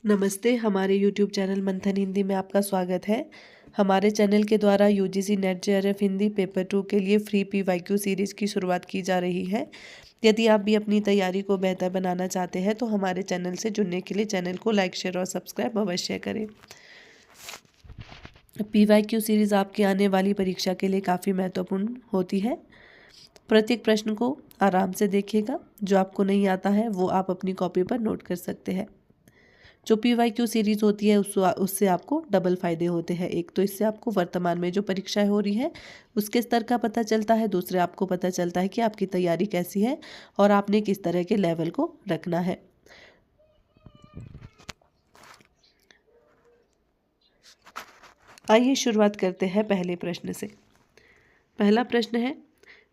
नमस्ते, हमारे YouTube channel मंथन हिंदी में आपका स्वागत है। हमारे चैनल के द्वारा UGC net JRF Hindi paper 2 के लिए फ्री पीवाईक्यू सीरीज़ की शुरुआत की जा रही है। यदि आप भी अपनी तैयारी को बेहतर बनाना चाहते हैं तो हमारे चैनल से जुड़ने के लिए चैनल को लाइक, शेयर और सब्सक्राइब अवश्य करें। पीवाईक्यू सीरीज़ आपकी आने वाली परीक्षा के लिए काफ़ी महत्वपूर्ण होती है। प्रत्येक प्रश्न को आराम से देखिएगा। जो आपको नहीं आता है वो आप अपनी कॉपी पर नोट कर सकते हैं। जो पीवाईक्यू सीरीज़ होती है उससे आपको डबल फ़ायदे होते हैं। एक तो इससे आपको वर्तमान में जो परीक्षाएं हो रही हैं उसके स्तर का पता चलता है। दूसरे आपको पता चलता है कि आपकी तैयारी कैसी है और आपने किस तरह के लेवल को रखना है। आइए शुरुआत करते हैं पहले प्रश्न से। पहला प्रश्न है,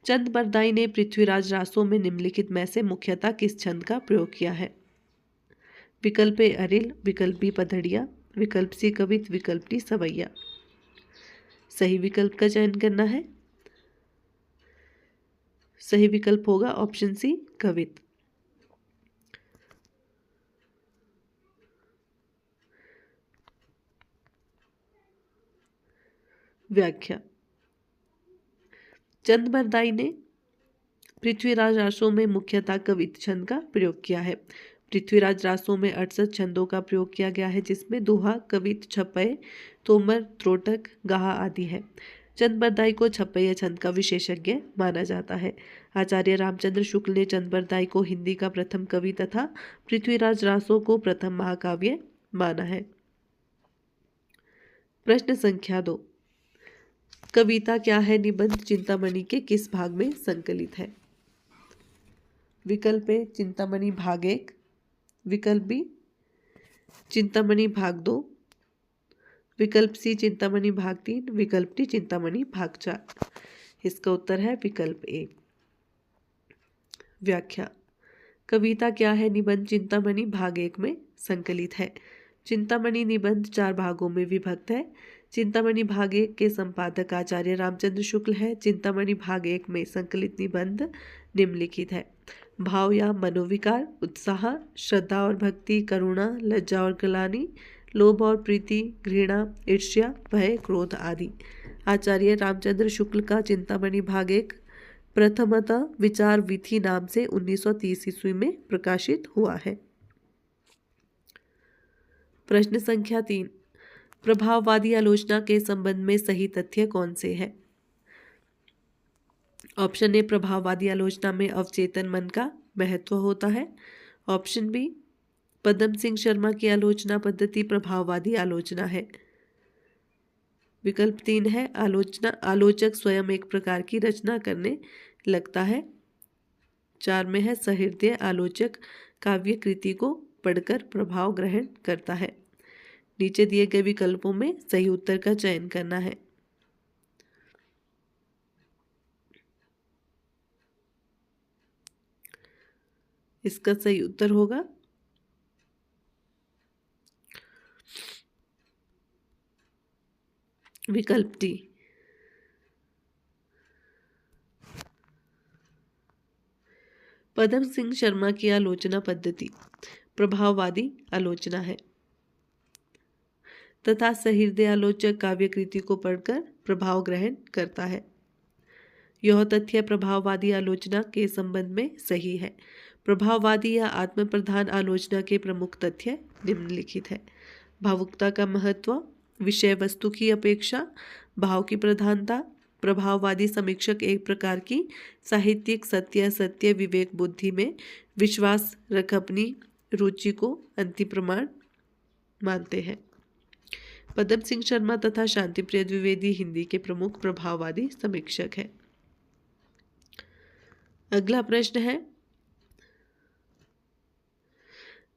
चंद बरदाई ने पृथ्वीराज रासो में निम्नलिखित में से मुख्यतः किस छंद का प्रयोग किया है? विकल्प ए अरिल, विकल्प बी पधड़िया, विकल्प सी कवित, विकल्प डी सवैया। सही विकल्प का चयन करना है। सही विकल्प होगा ऑप्शन सी कवित। व्याख्या। चंद बरदाई ने पृथ्वीराज रासो में मुख्यतः कवित छंद का प्रयोग किया है। पृथ्वीराज रासो में 68 छंदों का प्रयोग किया गया है, जिसमें दोहा, कवित, छपय, तोमर, त्रोटक, गाहा आदि है। चंद बरदाई को छपय छंद का विशेषज्ञ माना जाता है। आचार्य रामचंद्र शुक्ल ने चंद बरदाई को हिंदी का प्रथम कवि तथा पृथ्वीराज रासो को प्रथम महाकाव्य माना है। प्रश्न संख्या 2, कविता क्या है निबंध चिंतामणि के किस भाग में संकलित है? विकल्प ए चिंतामणि भाग 1, विकल्प बी चिंतामणि भाग 2, विकल्प सी चिंतामणि भाग 3, विकल्प डी चिंतामणि भाग 4। इसका उत्तर है विकल्प ए। व्याख्या। कविता क्या है निबंध चिंतामणि भाग 1 में संकलित है। चिंतामणि निबंध 4 भागों में विभक्त है। चिंतामणि भाग 1 के संपादक आचार्य रामचंद्र शुक्ल है। चिंतामणि भाग 1 में संकलित निबंध निम्नलिखित है: भाव या मनोविकार, उत्साह, श्रद्धा और भक्ति, करुणा, लज्जा और ग्लानि, लोभ और प्रीति, घृणा, ईर्ष्या, भय, क्रोध आदि। आचार्य रामचंद्र शुक्ल का चिंतामणि भाग 1 प्रथमतः विचार विधि नाम से 1930 ईस्वी में प्रकाशित हुआ है। प्रश्न संख्या 3, प्रभाववादी आलोचना के संबंध में सही तथ्य कौन से है? ऑप्शन ए प्रभाववादी आलोचना में अवचेतन मन का महत्व होता है। ऑप्शन बी पद्म सिंह शर्मा की आलोचना पद्धति प्रभाववादी आलोचना है। विकल्प 3 है आलोचक स्वयं एक प्रकार की रचना करने लगता है। 4 में है सहृदय आलोचक काव्य कृति को पढ़कर प्रभाव ग्रहण करता है। नीचे दिए गए विकल्पों में सही उत्तर का चयन करना है। इसका सही उत्तर होगा विकल्प डी। पद्म सिंह शर्मा की आलोचना पद्धति प्रभाववादी आलोचना है तथा सहृदय आलोचक काव्य कृति को पढ़कर प्रभाव ग्रहण करता है। यह तथ्य प्रभाववादी आलोचना के संबंध में सही है। प्रभाववादी या आत्म प्रधान आलोचना के प्रमुख तथ्य निम्नलिखित है: भावुकता का महत्व, विषय वस्तु की अपेक्षा, भाव की प्रधानता। प्रभाववादी समीक्षक एक प्रकार की साहित्यिक सत्य विवेक बुद्धि में विश्वास रख अपनी रुचि को अंतिम प्रमाण मानते हैं। पद्म सिंह शर्मा तथा शांतिप्रिय द्विवेदी हिंदी के प्रमुख प्रभाववादी समीक्षक हैं। अगला प्रश्न है,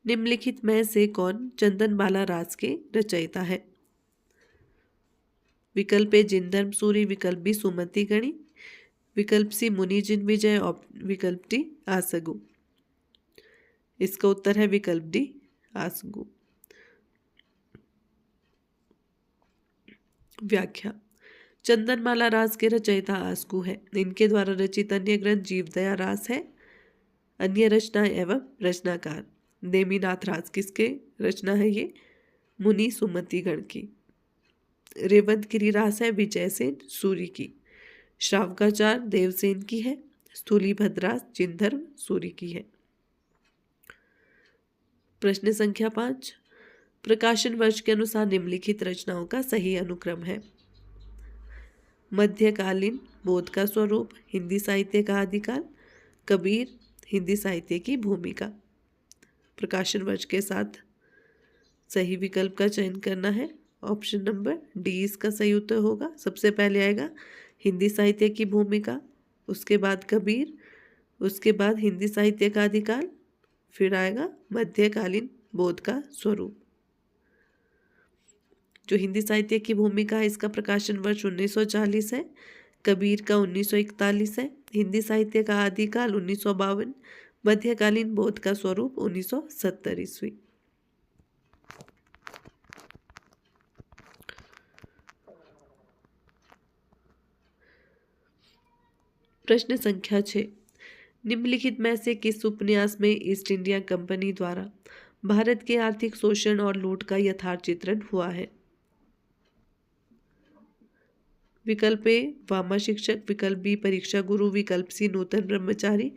निम्नलिखित में से कौन चंदनबाला रास के रचयिता है? विकल्प ए जिनधर्म सूरी, विकल्प बी सुमति गणी, विकल्प सी मुनि जिन विजय, विकल्प डी आसगु। इसका उत्तर है विकल्प डी आसगु। व्याख्या। चंदनमाला रास के रचयिता आसगु है। इनके द्वारा रचित अन्य ग्रंथ जीवदया रास है। अन्य रचना एवं रचनाकार नेमिनाथ राज किसके रचना है ये? मुनि सुमति गण की। रेवंत गिरिरास है विजय सेन सूरी की। श्रावकाचार देवसेन की है। स्थूली भद्रास जिनधर्म सूरी की है। प्रश्न संख्या 5, प्रकाशन वर्ष के अनुसार निम्नलिखित रचनाओं का सही अनुक्रम है। मध्यकालीन बोध का स्वरूप, हिंदी साहित्य का आदिकाल, कबीर, हिंदी साहित्य की भूमिका। प्रकाशन वर्ष के साथ सही विकल्प का चयन करना है। ऑप्शन नंबर डी इसका सही उत्तर होगा। सबसे पहले आएगा हिंदी साहित्य की भूमिका, उसके बाद कबीर, उसके बाद हिंदी साहित्य का आदिकाल, फिर आएगा मध्यकालीन बोध का स्वरूप। जो हिंदी साहित्य की भूमिका है इसका प्रकाशन वर्ष 1940 है, कबीर का 1941 है, हिंदी साहित्य का आदिकाल 1952, मध्यकालीन बोध का स्वरूप 1970 ईस्वी। प्रश्न संख्या 6, निम्नलिखित में से किस उपन्यास में ईस्ट इंडिया कंपनी द्वारा भारत के आर्थिक शोषण और लूट का यथार्थ चित्रण हुआ है? विकल्प ए वामा शिक्षक, विकल्प बी परीक्षा गुरु, विकल्प सी नूतन ब्रह्मचारी,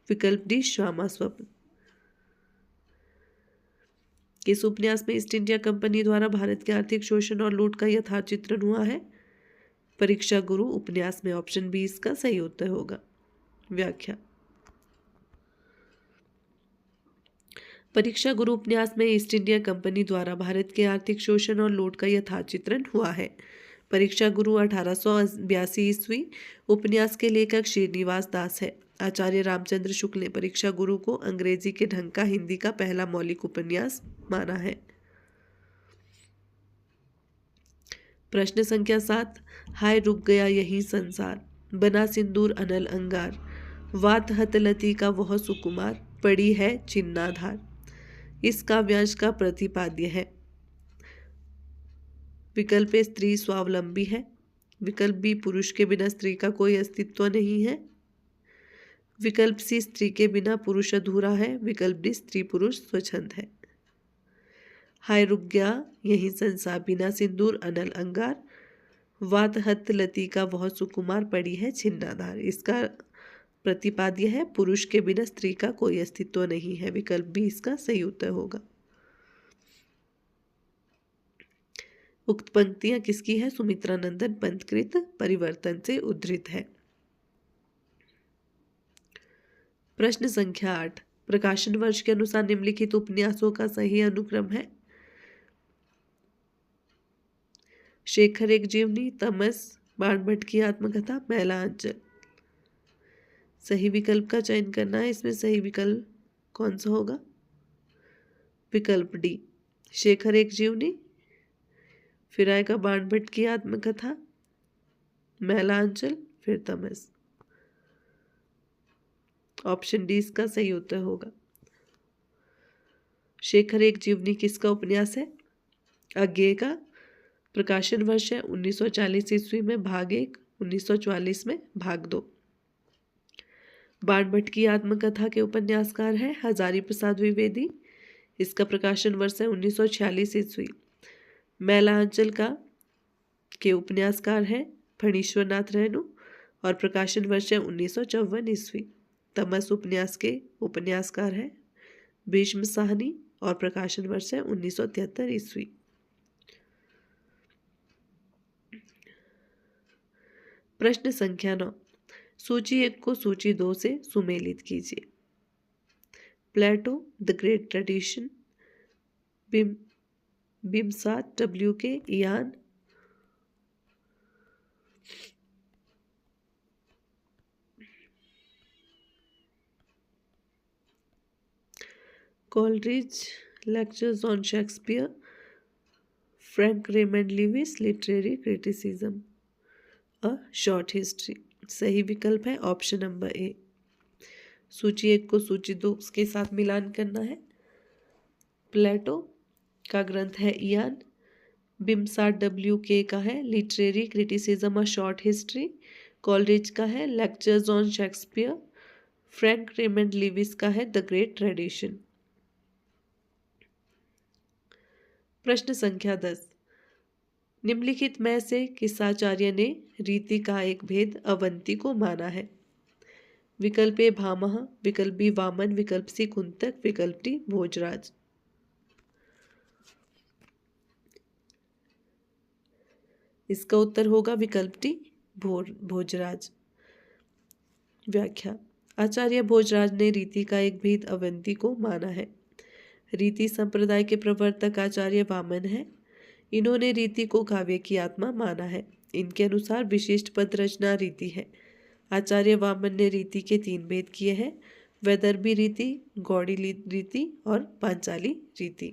विकल्प डी श्यामा स्वप्न। किस उपन्यास में ईस्ट इंडिया कंपनी द्वारा भारत के आर्थिक शोषण और लूट का यथार्थ चित्रण हुआ है? परीक्षा गुरु उपन्यास में। ऑप्शन बी इसका सही उत्तर होगा। व्याख्या। परीक्षा गुरु उपन्यास में ईस्ट इंडिया कंपनी द्वारा भारत के आर्थिक शोषण और लूट का यथार्थ चित्रण हुआ है। परीक्षा गुरु 1882 ईस्वी। उपन्यास के लेखक श्रीनिवास दास है। आचार्य रामचंद्र शुक्ल ने परीक्षा गुरु को अंग्रेजी के ढंग का हिंदी का पहला मौलिक उपन्यास माना है। प्रश्न संख्या 7, हाय रुक गया यही संसार, बना सिंदूर अनल अंगार, वात हतलती का वह सुकुमार, पड़ी है चिन्नाधार, इस काव्यांश का प्रतिपाद्य है? विकल्प ए स्त्री स्वावलंबी है, विकल्प बी पुरुष के बिना स्त्री का कोई अस्तित्व नहीं है, विकल्प सी स्त्री के बिना पुरुष अधूरा है, विकल्प डी स्त्री पुरुष स्वच्छंद है। हाय रुक गया यही संसार, बिना सिंदूर अनल अंगार, वात हत लती का वह सुकुमार, पड़ी है छिन्नाधार, इसका प्रतिपाद्य है पुरुष के बिना स्त्री का कोई अस्तित्व नहीं है। विकल्प बी इसका सही उत्तर होगा। उक्त पंक्तियां किसकी है? सुमित्रा नंदन पंतकृत परिवर्तन से उद्धृत है। प्रश्न संख्या 8, प्रकाशन वर्ष के अनुसार निम्नलिखित उपन्यासों का सही अनुक्रम है? शेखर एक जीवनी, तमस, बाणभट्ट की आत्मकथा, मैला अंचल। सही विकल्प का चयन करना है। इसमें सही विकल्प कौन सा होगा? विकल्प डी, शेखर एक जीवनी, फिर आएगा बाणभट्ट की आत्मकथा, मैला अंचल, फिर तमस। ऑप्शन डी इसका सही उत्तर होगा। शेखर एक जीवनी किसका उपन्यास है? अज्ञेय का। प्रकाशन वर्ष है 1940 ईस्वी में भाग 1, 1944 में भाग 2। बाणभट्ट की आत्मकथा के उपन्यासकार है हजारी प्रसाद द्विवेदी, इसका प्रकाशन वर्ष है 1946 ईस्वी। मैला अंचल का के उपन्यासकार है फणीश्वर नाथ रेणु और प्रकाशन वर्ष है 1954 ईस्वी। तमस उपन्यास के उपन्यासकार है भीष्म साहनी और प्रकाशन वर्ष है 1973 ईस्वी। प्रश्न संख्या 9, सूची 1 को सूची 2 से सुमेलित कीजिए। Plato, the great tradition, Wimsatt, WK, इयान, Coleridge, lectures on Shakespeare, Frank Raymond Leavis, literary criticism, a short history. सही विकल्प है ऑप्शन नंबर ए। सूची 1 को सूची 2 के साथ मिलान करना है। प्लेटो का ग्रंथ है इयान, बिम्सात WK का है literary criticism a short history, Coleridge का है lectures on Shakespeare, Frank Raymond Lewis का है द ग्रेट ट्रेडिशन। प्रश्न संख्या 10। निम्नलिखित में से किस आचार्य ने रीति का एक भेद अवंती को माना है? विकल्प ए भामह, विकल्प बी वामन, विकल्प सी कुंतक, विकल्प डी भोजराज। इसका उत्तर होगा विकल्प डी भोजराज। व्याख्या। आचार्य भोजराज ने रीति का एक भेद अवंती को माना है। रीति संप्रदाय के प्रवर्तक आचार्य वामन है। इन्होंने रीति को काव्य की आत्मा माना है। इनके अनुसार विशिष्ट पद रचना रीति है। आचार्य वामन ने रीति के 3 भेद किए हैं: वैदर्भी रीति, गौड़ी रीति और पांचाली रीति।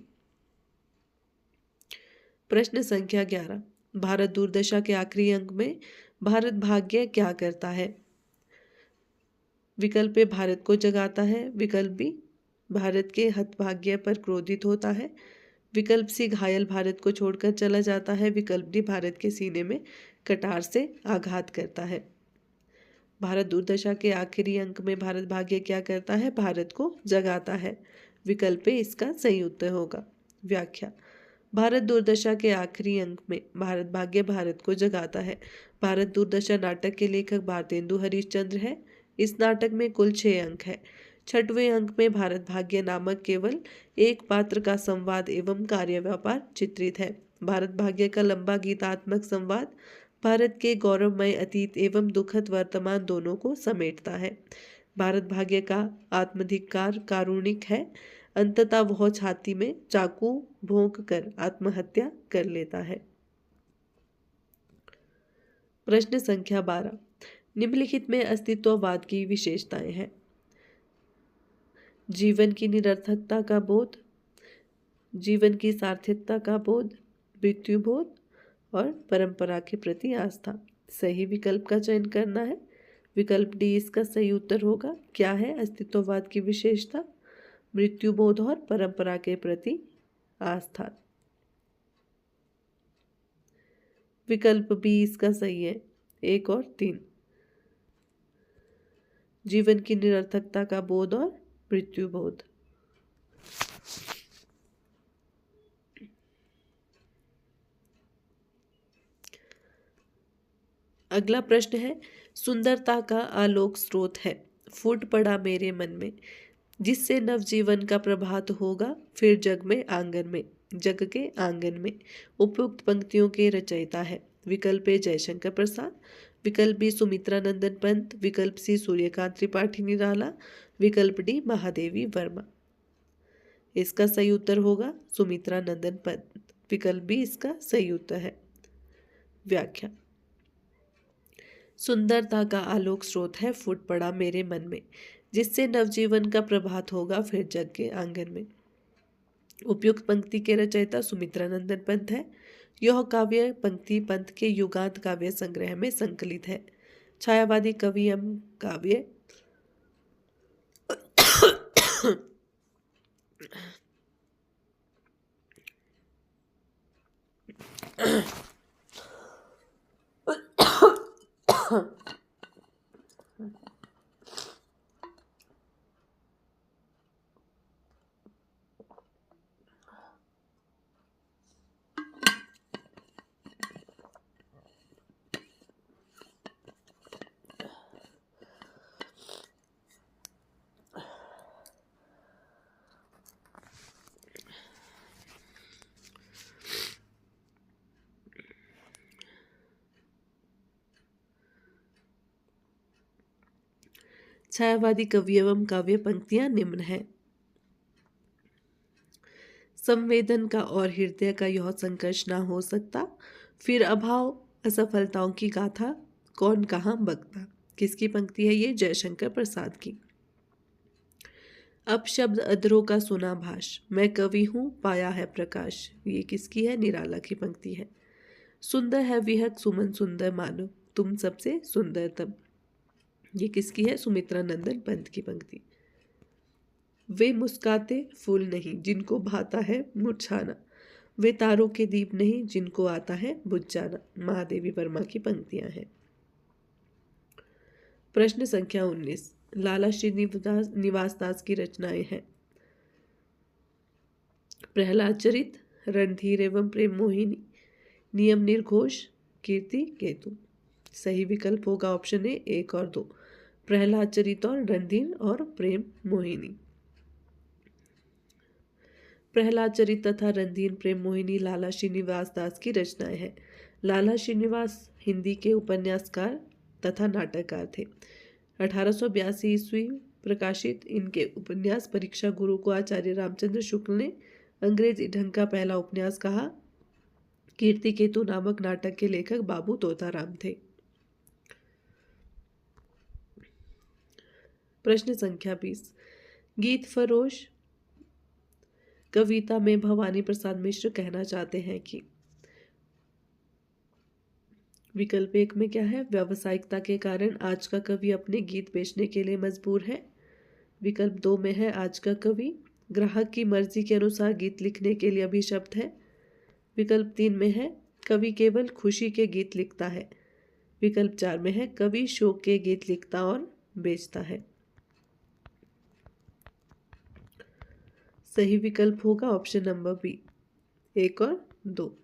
प्रश्न संख्या 11। भारत दुर्दशा के आखिरी अंक में भारत भाग्य क्या करता है? विकल्प ए भारत को जगाता है, विकल्प बी भारत के हतभाग्य पर क्रोधित होता है, विकल्प सी घायल भारत को छोड़कर चला जाता है, विकल्प डी भारत के सीने में कटार से आघात करता है। भारत दुर्दशा के आखिरी अंक में भारत भाग्य क्या करता है? भारत को जगाता है। विकल्प ए इसका सही उत्तर होगा। व्याख्या। भारत दुर्दशा के आखिरी अंक में भारत भाग्य भारत को जगाता है। भारत दुर्दशा नाटक के लेखक भारतेंदु हरिश्चंद्र है। इस नाटक में कुल 6 अंक है। 6वें अंक में भारत भाग्य नामक केवल एक पात्र का संवाद एवं कार्य व्यापार चित्रित है। भारत भाग्य का लंबा गीतात्मक संवाद भारत के गौरवमय अतीत एवं दुखद वर्तमान दोनों को समेटता है। भारत भाग्य का आत्मधिक्कार कारुणिक है। अंततः वह छाती में चाकू भोंक कर आत्महत्या कर लेता है। प्रश्न संख्या 12। निम्नलिखित में अस्तित्ववाद की विशेषताएं हैं: जीवन की निरर्थकता का बोध, जीवन की सार्थकता का बोध, मृत्यु बोध और परंपरा के प्रति आस्था। सही विकल्प का चयन करना है। विकल्प डी इसका सही उत्तर होगा। क्या है अस्तित्ववाद की विशेषता? मृत्यु बोध और परंपरा के प्रति आस्था। विकल्प बी इसका सही है। 1 और 3, जीवन की निरर्थकता का बोध और मृत्यु बोध। अगला प्रश्न है, सुंदरता का आलोक स्रोत है, फूट पड़ा मेरे मन में, जिससे नवजीवन का प्रभात होगा फिर जग में आंगन में, जग के आंगन में। उपयुक्त पंक्तियों के रचयिता है। विकल्प ए जयशंकर प्रसाद, विकल्प बी सुमित्रा नंदन पंत, विकल्प सी सूर्यकांत त्रिपाठी निराला, विकल्प डी महादेवी वर्मा। इसका सही उत्तर होगा सुमित्रा नंदन पंत। विकल्प बी इसका सही उत्तर है। व्याख्या। सुंदरता का आलोक स्रोत है, फूट पड़ा मेरे मन में, जिससे नवजीवन का प्रभात होगा फिर जग के आंगन में। उपयुक्त पंक्ति के रचयिता सुमित्रा नंदन पंत है। यह काव्य पंक्ति पंत के युगांत काव्य संग्रह में संकलित है। छायावादी कवियम काव्य छायावादी कवि एवं काव्य पंक्तियां निम्न है। संवेदन का और हृदय का यह संकर्ष ना हो सकता, फिर अभाव असफलताओं की गाथा कौन कहाँ बकता। किसकी पंक्ति है ये? जयशंकर प्रसाद की। अब शब्द अधरों का सुना भाष, मैं कवि हूँ पाया है प्रकाश, ये किसकी है? निराला की पंक्ति है। सुंदर है विहक सुमन सुंदर मानव, तुम सबसे सुंदरतम, ये किसकी है? सुमित्रा नंदन पंत की पंक्ति। वे मुस्काते फूल नहीं जिनको भाता है मुरझाना, वे तारों के दीप नहीं जिनको आता है बुझ जाना, महादेवी वर्मा की पंक्तियां हैं। प्रश्न संख्या 19। लाला श्रीनिवास दास की रचनाएं हैं। प्रहलाद चरित, रणधीर एवं प्रेम मोहिनी, नियम निर्घोष, कीर्ति केतु। सही विकल्प होगा ऑप्शन ए 1 और 2, प्रहलाद चरित और रणधीर और प्रेम मोहिनी। प्रहलाद चरित तथा रणधीर प्रेम मोहिनी लाला श्रीनिवास दास की रचनाएं हैं। लाला श्रीनिवास हिंदी के उपन्यासकार तथा नाटककार थे। 1882 ईस्वी प्रकाशित इनके उपन्यास परीक्षा गुरु को आचार्य रामचंद्र शुक्ल ने अंग्रेजी ढंग का पहला उपन्यास कहा। कीर्ति केतु नामक नाटक के लेखक बाबू तोताराम थे। प्रश्न संख्या 20, गीत फरोश कविता में भवानी प्रसाद मिश्र कहना चाहते हैं कि। विकल्प 1 में क्या है, व्यावसायिकता के कारण आज का कवि अपने गीत बेचने के लिए मजबूर है। विकल्प 2 में है, आज का कवि ग्राहक की मर्जी के अनुसार गीत लिखने के लिए अभिशप्त है। विकल्प 3 में है, कवि केवल खुशी के गीत लिखता है। विकल्प 4 में है, कवि शोक के गीत लिखता और बेचता है। सही विकल्प होगा ऑप्शन नंबर बी 1 और 2।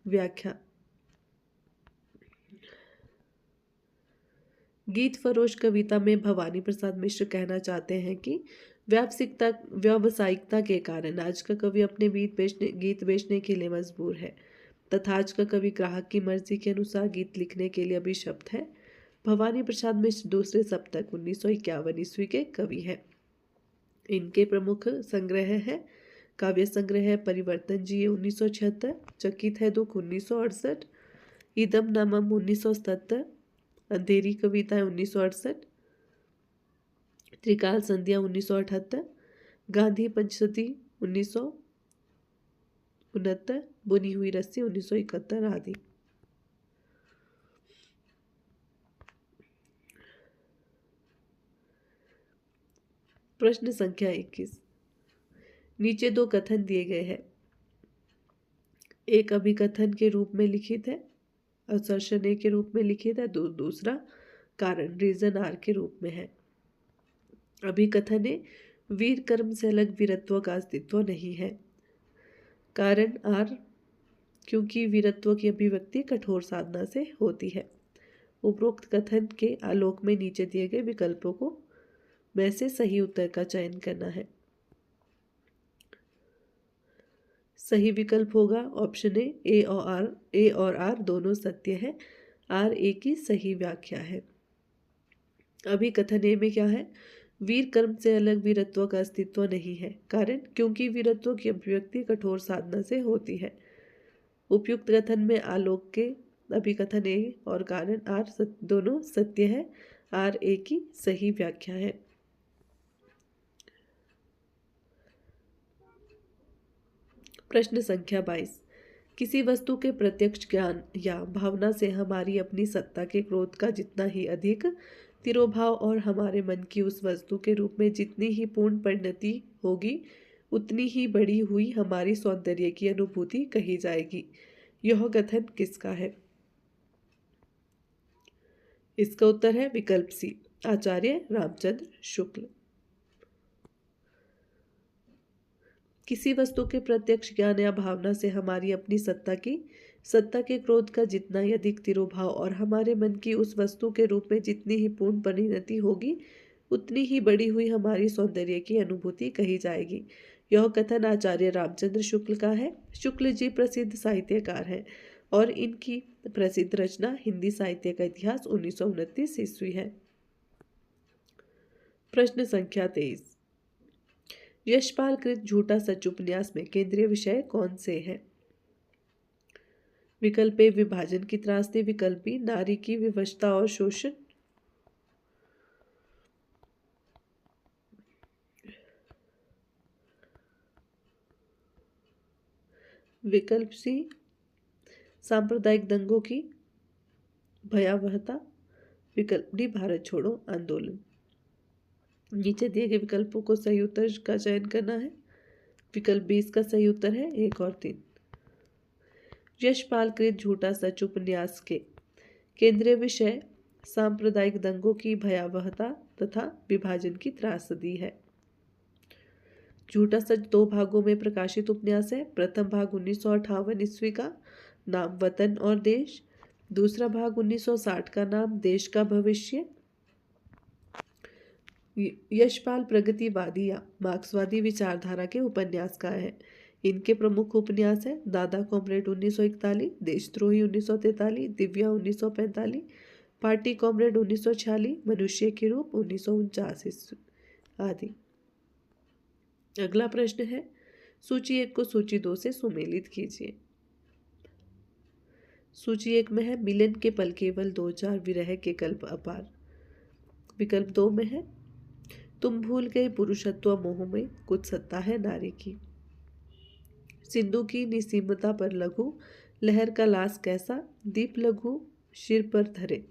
व्याख्या। गीत फरोश कविता में भवानी प्रसाद मिश्र कहना चाहते हैं कि व्यावसायिकता के कारण आज का कवि अपने गीत बेचने के लिए मजबूर है तथा आज का कवि ग्राहक की मर्जी के अनुसार गीत लिखने के लिए अभिशप्त है। भवानी प्रसाद मिश्र दूसरे सप्तक 1951 ईस्वी के कवि हैं। इनके प्रमुख संग्रह है काव्य संग्रह है परिवर्तन जी 1976, चकित है दुख 1968, इदम नामम 1977, अंधेरी कविताएं 1968, त्रिकाल संध्या 1978, गांधी पंचशती 1969, बुनी हुई रस्सी 1971 आदि। प्रश्न संख्या 21, नीचे 2 कथन दिए गए हैं। एक अभिकथन के रूप में लिखित है, असर्शन ए के रूप में लिखित है, दूसरा कारण रीजन आर के रूप में है। अभिकथन ए, वीर कर्म से अलग वीरत्व का अस्तित्व नहीं है। कारण आर, क्योंकि वीरत्व की अभिव्यक्ति कठोर साधना से होती है। उपरोक्त कथन के आलोक में नीचे दिए गए विकल्पों को में से सही उत्तर का चयन करना है। सही विकल्प होगा ऑप्शन ए और आर दोनों सत्य है। आर ए की सही व्याख्या है। अभी कथन ए में क्या है, वीर कर्म से अलग वीरत्व का अस्तित्व नहीं है। कारण, क्योंकि वीरत्व की अभिव्यक्ति कठोर साधना से होती है। उपयुक्त कथन में आलोक के अभिकथन ए और कारण आर दोनों सत्य है। आर ए की सही व्याख्या है। प्रश्न संख्या 22, किसी वस्तु के प्रत्यक्ष ज्ञान या भावना से हमारी अपनी सत्ता के क्रोध का जितना ही अधिक तिरोभाव और हमारे मन की उस वस्तु के रूप में जितनी ही पूर्ण परिणति होगी उतनी ही बढ़ी हुई हमारी सौंदर्य की अनुभूति कही जाएगी। यह कथन किसका है? इसका उत्तर है विकल्प सी, आचार्य रामचंद्र शुक्ल। किसी वस्तु के प्रत्यक्ष ज्ञान या भावना से हमारी अपनी सत्ता के क्रोध का जितना ही अधिक तिरोभाव और हमारे मन की उस वस्तु के रूप में जितनी ही पूर्ण परिणति होगी उतनी ही बढ़ी हुई हमारी सौंदर्य की अनुभूति कही जाएगी। यह कथन आचार्य रामचंद्र शुक्ल का है। शुक्ल जी प्रसिद्ध साहित्यकार हैं और इनकी प्रसिद्ध रचना हिंदी साहित्य का इतिहास 1929 ईस्वी है। प्रश्न संख्या 23, यशपाल कृत झूठा सच उपन्यास में केंद्रीय विषय कौन से है? विकल्प ए, विभाजन की त्रासदी। विकल्प बी, नारी की विवशता और शोषण। विकल्प सी, सांप्रदायिक दंगों की भयावहता। विकल्प डी, भारत छोड़ो आंदोलन। नीचे दिए गए विकल्पों को सही उत्तर का चयन करना है। विकल्प बी इसका सही उत्तर है 1 और 3। यशपाल कृत झूठा सच उपन्यास के केंद्रीय विषय सांप्रदायिक दंगों की भयावहता तथा विभाजन की त्रासदी है। झूठा सच 2 भागों में प्रकाशित उपन्यास है। प्रथम भाग 1958 ईस्वी का, नाम वतन और देश। दूसरा भाग 1960 का, नाम देश का भविष्य। यशपाल प्रगतिवादी या मार्क्सवादी विचारधारा के उपन्यासकार है। इनके प्रमुख उपन्यास है दादा कॉमरेड 1941, देशद्रोही 1943, दिव्या 1945, पार्टी कॉमरेड 1946, मनुष्य के रूप 1949 आदि। अगला प्रश्न है, सूची 1 को सूची 2 से सुमेलित कीजिए। सूची 1 में है मिलन के पल केवल 2-4, विरह के कल्प अपार। विकल्प 2 में है तुम भूल गए पुरुषत्व मोह में, कुछ सत्ता है नारी की। सिंधु की निसीमता पर लघु, लहर का लास कैसा, दीप लघु सिर पर धरे,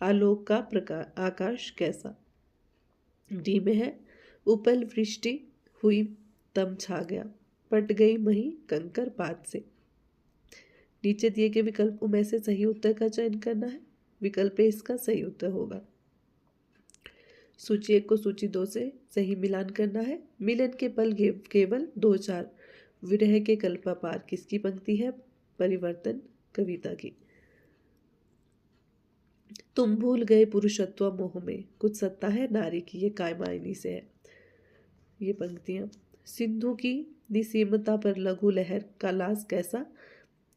आलोक का प्रकाश आकाश कैसा। डी में है उपल वृष्टि हुई तम छा गया, पट गई मही कंकर पात से। नीचे दिए गए विकल्पों में से सही उत्तर का चयन करना है। विकल्प ए इसका सही उत्तर होगा। सूची 1 को सूची 2 से सही मिलान करना है। मिलन के पल केवल 2-4, विरह के कल्पा पार किसकी पंक्ति है? परिवर्तन कविता की। तुम भूल गए पुरुषत्व मोह में, कुछ सत्ता है नारी की, ये कायमायनी से है ये पंक्तियां। सिंधु की निसीमता पर लघु, लहर का लास कैसा,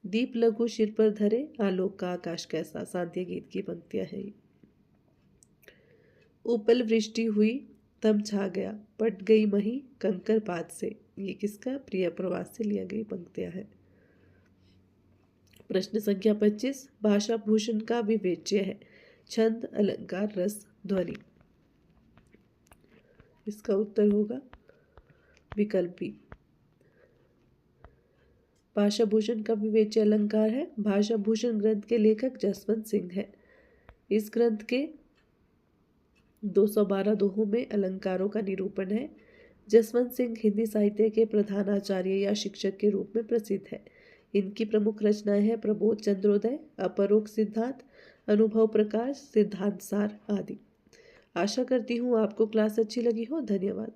दीप लघु सिर पर धरे, आलोक का आकाश कैसा, शांति गीत की पंक्तियां है। उपल वृष्टि हुई तम छा गया, पट गई मही कंकर पात से, ये किसका? प्रिय प्रवास से लिया गई पंक्तियां है। प्रश्न संख्या 25, भाषा भूषण का विवेच्य है छंद, अलंकार, रस, ध्वनि। इसका उत्तर होगा विकल्प बी। भाषा भूषण का विवेच्य अलंकार है। भाषा भूषण ग्रंथ के लेखक जसवंत सिंह है। इस ग्रंथ के 212 दोहों में अलंकारों का निरूपण है। जसवंत सिंह हिंदी साहित्य के प्रधान आचार्य या शिक्षक के रूप में प्रसिद्ध है। इनकी प्रमुख रचनाएं हैं प्रबोध चंद्रोदय, अपरोक्ष सिद्धांत, अनुभव प्रकाश, सिद्धांत सार आदि। आशा करती हूँ आपको क्लास अच्छी लगी हो। धन्यवाद।